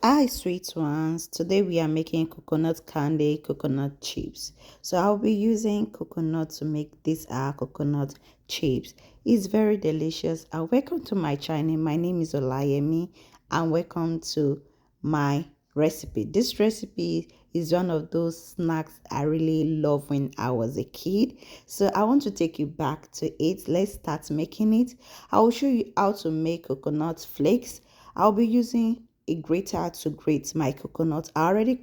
Hi, sweet ones. Today we are making coconut candy, coconut chips. So I'll be using coconut to make this coconut chips. It's very delicious. Welcome to my channel. My name is Olayemi and welcome to my recipe. This recipe is one of those snacks I really love when I was a kid. So I want to take you back to it. Let's start making it. I will show you how to make coconut flakes. I'll be using a grater to grate my coconut. I already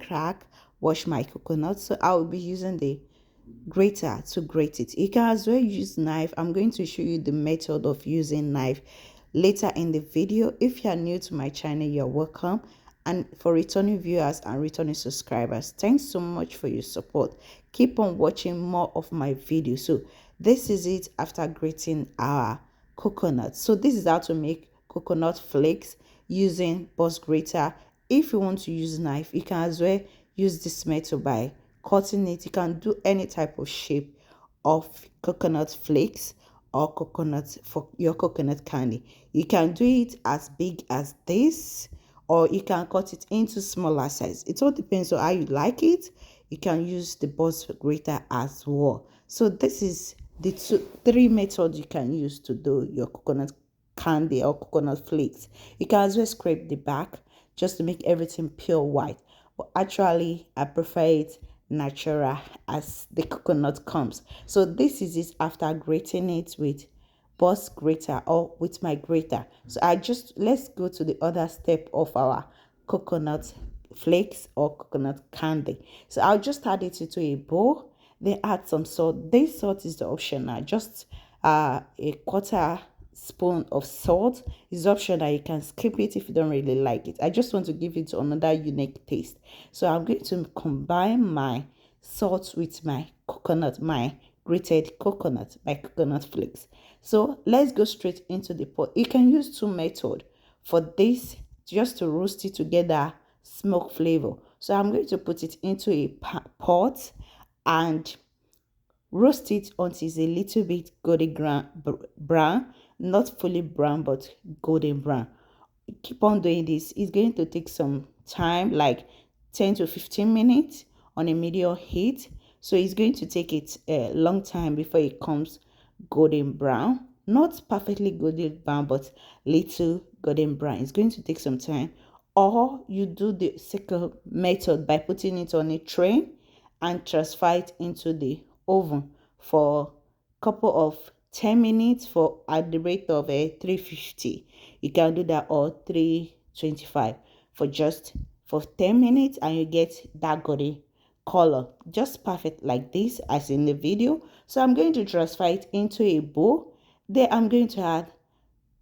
wash my coconut, so I will be using the grater to grate it. You can as well use knife. I'm going to show you the method of using knife later in the video. If you are new to my channel, you're welcome. And for returning viewers and returning subscribers, thanks so much for your support. Keep on watching more of my videos. So this is it after grating our coconut. So this is how to make coconut flakes using bus grater. If you want to use knife, you can as well use this method by cutting it. You can do any type of shape of coconut flakes or coconut for your coconut candy. You can do it as big as this, or you can cut it into smaller size. It all depends on how you like it. You can use the bus grater as well. So this is the three methods you can use to do your coconut candy or coconut flakes. You can as well scrape the back just to make everything pure white, but actually I prefer it natural as the coconut comes. So this is it after grating it with bus grater or with my grater. So let's go to the other step of our coconut flakes or coconut candy. So I'll just add it into a bowl, then add some salt. This salt is the optional, just a quarter spoon of salt is optional. You can skip it if you don't really like it. I just want to give it another unique taste. So I'm going to combine my salt with my coconut, my grated coconut, my coconut flakes. So let's go straight into the pot. You can use two methods for this, just to roast it together, smoke flavor. So I'm going to put it into a pot and roast it until it's a little bit golden brown, not fully brown, but golden brown. Keep on doing this. It's going to take some time, like 10 to 15 minutes on a medium heat. So it's going to take it a long time before it comes golden brown. Not perfectly golden brown, but little golden brown. It's going to take some time. Or you do the second method by putting it on a tray and transfer it into the oven for a couple of 10 minutes for at the rate of 350. You can do that, or 325 for just for 10 minutes, and you get that golden color, just perfect like this as in the video. So I'm going to transfer it into a bowl. Then I'm going to add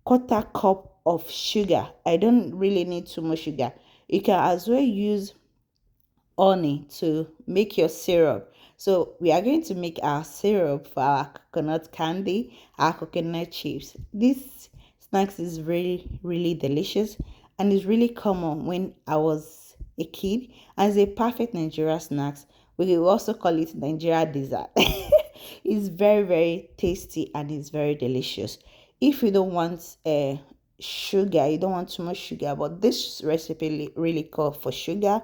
quarter cup of sugar. I don't really need too much sugar. You can as well use honey to make your syrup. So we are going to make our syrup for our coconut candy, our coconut chips. This snacks is really delicious and is really common when I was a kid. As a perfect Nigeria snacks, we will also call it Nigeria dessert. It's very tasty and it's very delicious. If you don't want sugar, you don't want too much sugar, but this recipe really calls for sugar,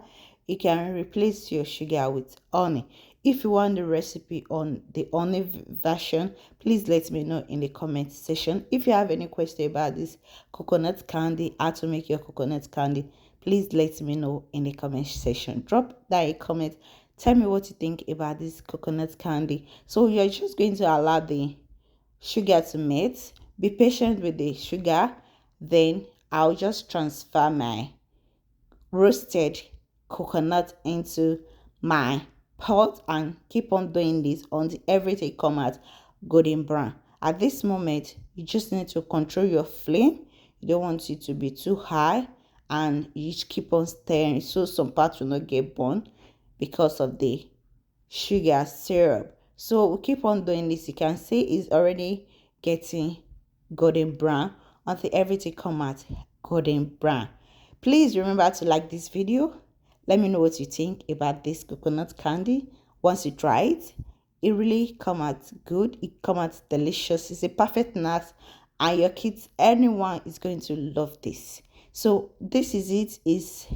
you can replace your sugar with honey. If you want the recipe on the honey version, please let me know in the comment section. If you have any question about this coconut candy, how to make your coconut candy, please let me know in the comment section. Drop that a comment. Tell me what you think about this coconut candy. So you're just going to allow the sugar to melt. Be patient with the sugar. Then I'll just transfer my roasted coconut into my pot and keep on doing this until everything come out golden brown. At this moment, you just need to control your flame. You don't want it to be too high, and you just keep on stirring so some parts will not get burned because of the sugar syrup. So we keep on doing this. You can see it's already getting golden brown until everything come out golden brown. Please remember to like this video. Let me know what you think about this coconut candy. Once you try it, it really come out good. It come out delicious. It's a perfect snack, and your kids, anyone is going to love this. So this is it. Is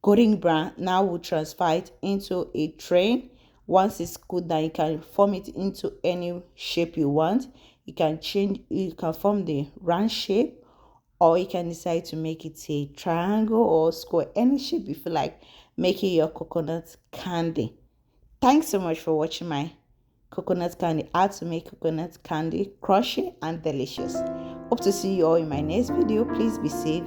golden brown. Now we'll transfer it into a tray. Once it's cooled down, you can form it into any shape you want. You can form the round shape, or you can decide to make it a triangle or square, any shape you feel like making your coconut candy. Thanks so much for watching my coconut candy, how to make coconut candy crunchy and delicious. Hope to see you all in my next video. Please be safe.